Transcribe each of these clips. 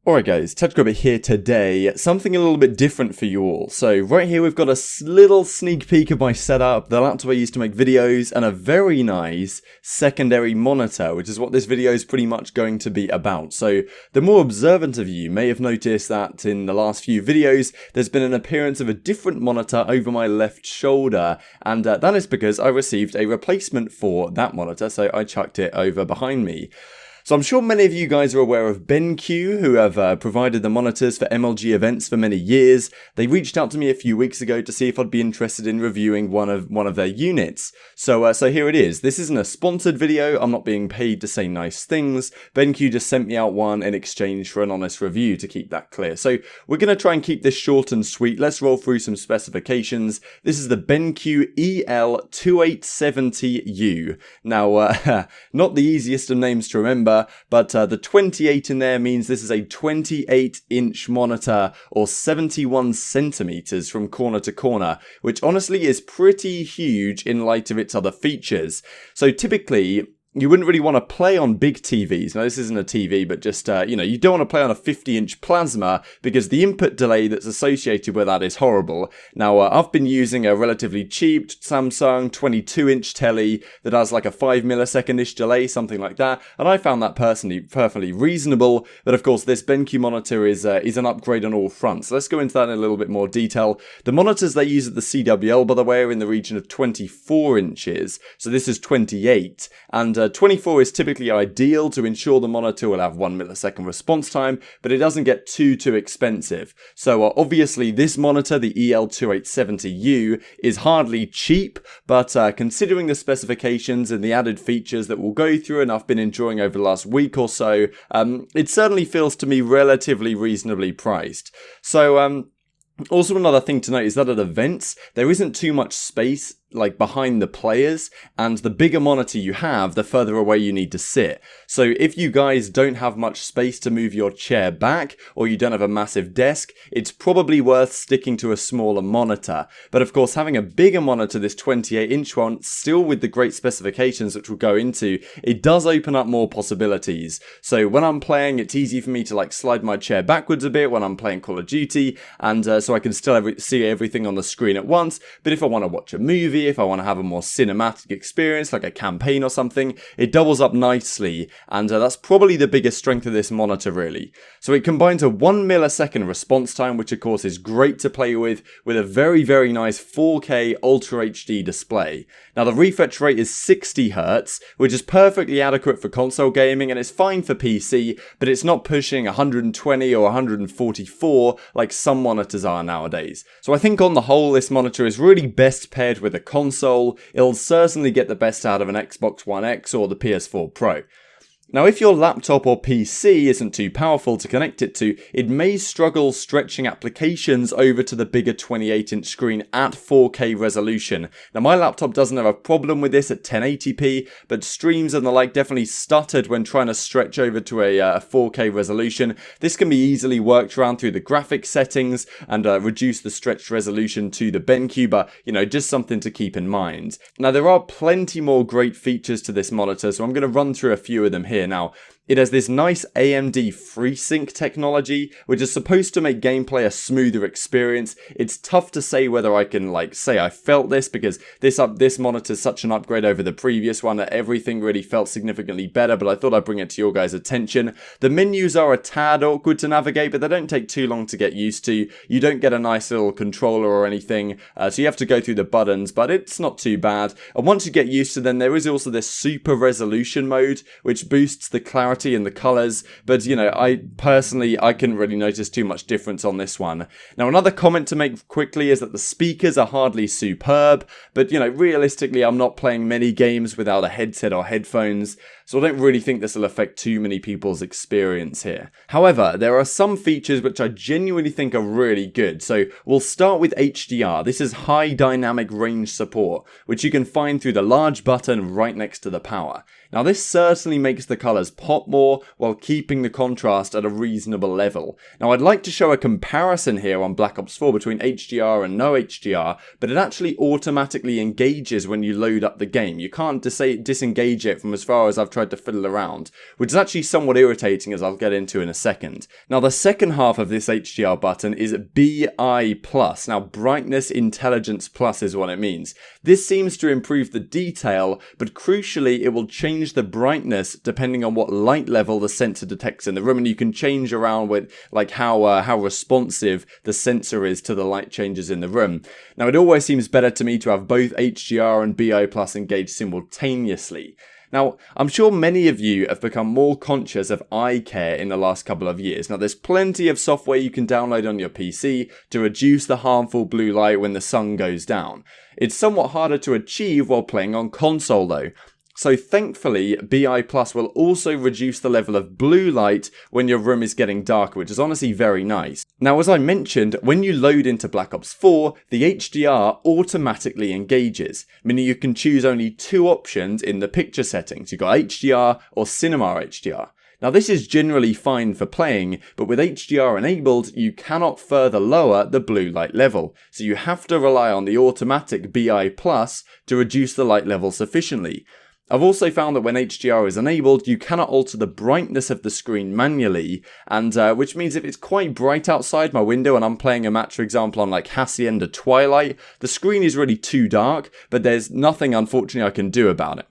Alright guys, TJHaLy here today, something a little bit different for you all. So right here we've got a little sneak peek of my setup, the laptop I use to make videos, and a very nice secondary monitor, which is what this video is pretty much going to be about. So the more observant of you may have noticed that in the last few videos there's been an appearance of a different monitor over my left shoulder, and that is because I received a replacement for that monitor, so I chucked it over behind me. So I'm sure many of you guys are aware of BenQ, who have provided the monitors for MLG events for many years. They reached out to me a few weeks ago to see if I'd be interested in reviewing one of their units. So here it is. This isn't a sponsored video. I'm not being paid to say nice things. BenQ just sent me out one in exchange for an honest review, to keep that clear. So we're going to try and keep this short and sweet. Let's roll through some specifications. This is the BenQ EL2870U. Now, not the easiest of names to remember, but the 28 in there means this is a 28-inch monitor, or 71 centimeters from corner to corner, which honestly is pretty huge in light of its other features. So typically, you wouldn't really want to play on big TVs. Now, this isn't a TV, but just, you don't want to play on a 50-inch plasma because the input delay that's associated with that is horrible. Now, I've been using a relatively cheap Samsung 22-inch telly that has like a 5 millisecond-ish delay, something like that, and I found that personally perfectly reasonable. But of course, this BenQ monitor is an upgrade on all fronts. So let's go into that in a little bit more detail. The monitors they use at the CWL, by the way, are in the region of 24 inches. So this is 28, and 24 is typically ideal to ensure the monitor will have 1 millisecond response time, but it doesn't get too expensive. So obviously this monitor, the EL2870U, is hardly cheap, but considering the specifications and the added features that we'll go through and I've been enjoying over the last week or so, it certainly feels to me relatively reasonably priced. So also another thing to note is that at events, there isn't too much space like behind the players, and the bigger monitor you have, the further away you need to sit. So if you guys don't have much space to move your chair back, or you don't have a massive desk, it's probably worth sticking to a smaller monitor. But of course, having a bigger monitor, this 28-inch one, still with the great specifications which we'll go into, it does open up more possibilities. So when I'm playing, it's easy for me to like slide my chair backwards a bit when I'm playing Call of Duty, and so I can still see everything on the screen at once. But if I want to watch a movie, if I want to have a more cinematic experience, like a campaign or something, it doubles up nicely, and that's probably the biggest strength of this monitor, really. So it combines a 1 millisecond response time, which of course is great to play with a very nice 4K Ultra HD display. Now the refresh rate is 60 Hz, which is perfectly adequate for console gaming, and it's fine for PC, but it's not pushing 120 or 144 like some monitors are nowadays. So I think on the whole, this monitor is really best paired with a console. It'll certainly get the best out of an Xbox One X or the PS4 Pro. Now, if your laptop or PC isn't too powerful to connect it to, it may struggle stretching applications over to the bigger 28-inch screen at 4K resolution. Now, my laptop doesn't have a problem with this at 1080p, but streams and the like definitely stuttered when trying to stretch over to a 4K resolution. This can be easily worked around through the graphics settings and reduce the stretched resolution to the BenQ, but, just something to keep in mind. Now, there are plenty more great features to this monitor, so I'm going to run through a few of them here. Now, it has this nice AMD FreeSync technology, which is supposed to make gameplay a smoother experience. It's tough to say whether I can, say I felt this, because this monitor is such an upgrade over the previous one that everything really felt significantly better, but I thought I'd bring it to your guys' attention. The menus are a tad awkward to navigate, but they don't take too long to get used to. You don't get a nice little controller or anything, so you have to go through the buttons, but it's not too bad. And once you get used to them, there is also this super resolution mode, which boosts the clarity and the colors, but I couldn't really notice too much difference on this one. Now, another comment to make quickly is that the speakers are hardly superb, but realistically, I'm not playing many games without a headset or headphones, so I don't really think this will affect too many people's experience here. However, there are some features which I genuinely think are really good. So we'll start with HDR. This is high dynamic range support, which you can find through the large button right next to the power. Now, this certainly makes the colors pop more while keeping the contrast at a reasonable level. Now, I'd like to show a comparison here on Black Ops 4 between HDR and no HDR, but it actually automatically engages when you load up the game. You can't disengage it from as far as I've tried to fiddle around, which is actually somewhat irritating, as I'll get into in a second. Now, the second half of this HDR button is BI+. Now, Brightness Intelligence Plus is what it means. This seems to improve the detail, but crucially, it will change the brightness depending on what light level the sensor detects in the room, and you can change around with like how responsive the sensor is to the light changes in the room. Now, it always seems better to me to have both HDR and BI Plus engaged simultaneously. Now, I'm sure many of you have become more conscious of eye care in the last couple of years. Now, there's plenty of software you can download on your PC to reduce the harmful blue light when the sun goes down. It's somewhat harder to achieve while playing on console though. So thankfully, BI Plus will also reduce the level of blue light when your room is getting darker, which is honestly very nice. Now, as I mentioned, when you load into Black Ops 4, the HDR automatically engages, meaning you can choose only two options in the picture settings. You've got HDR or Cinema HDR. Now, this is generally fine for playing, but with HDR enabled, you cannot further lower the blue light level. So you have to rely on the automatic BI Plus to reduce the light level sufficiently. I've also found that when HDR is enabled, you cannot alter the brightness of the screen manually, and which means if it's quite bright outside my window and I'm playing a match, for example, on like Hacienda Twilight, the screen is really too dark, but there's nothing, unfortunately, I can do about it.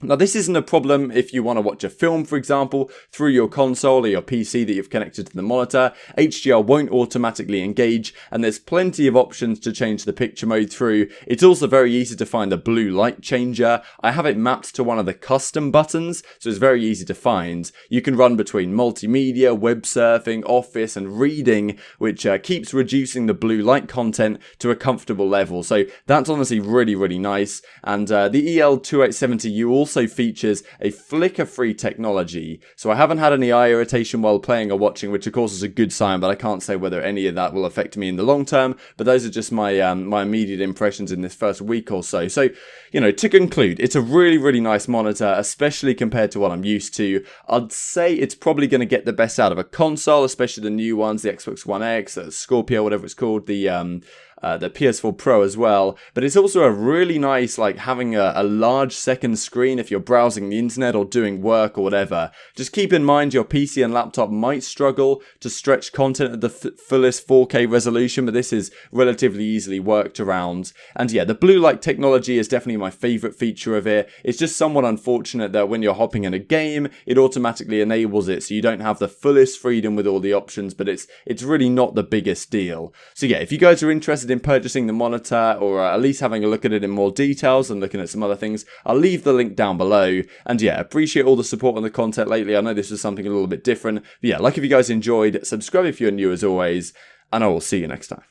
Now, this isn't a problem if you want to watch a film, for example, through your console or your PC that you've connected to the monitor. HDR won't automatically engage, and there's plenty of options to change the picture mode through. It's also very easy to find a blue light changer. I have it mapped to one of the custom buttons, so it's very easy to find. You can run between multimedia, web surfing, office, and reading, which keeps reducing the blue light content to a comfortable level. So that's honestly really, really nice. And the EL2870U also features a flicker-free technology, so I haven't had any eye irritation while playing or watching, which of course is a good sign, but I can't say whether any of that will affect me in the long term. But those are just my my immediate impressions in this first week or so. So, you know, to conclude, it's a really, really nice monitor, especially compared to what I'm used to. I'd say it's probably going to get the best out of a console, especially the new ones, the Xbox One X, Scorpio, whatever it's called, the PS4 Pro as well. But it's also a really nice, like, having a large second screen if you're browsing the internet or doing work or whatever. Just keep in mind your PC and laptop might struggle to stretch content at the fullest 4K resolution, but this is relatively easily worked around. And yeah, the blue light technology is definitely my favorite feature of it. It's just somewhat unfortunate that when you're hopping in a game, it automatically enables it, so you don't have the fullest freedom with all the options, but it's really not the biggest deal. So yeah, if you guys are interested in purchasing the monitor, or at least having a look at it in more details and looking at some other things, I'll leave the link down below. And yeah, appreciate all the support on the content lately. I know this was something a little bit different, but yeah, like if you guys enjoyed, subscribe if you're new as always, and I will see you next time.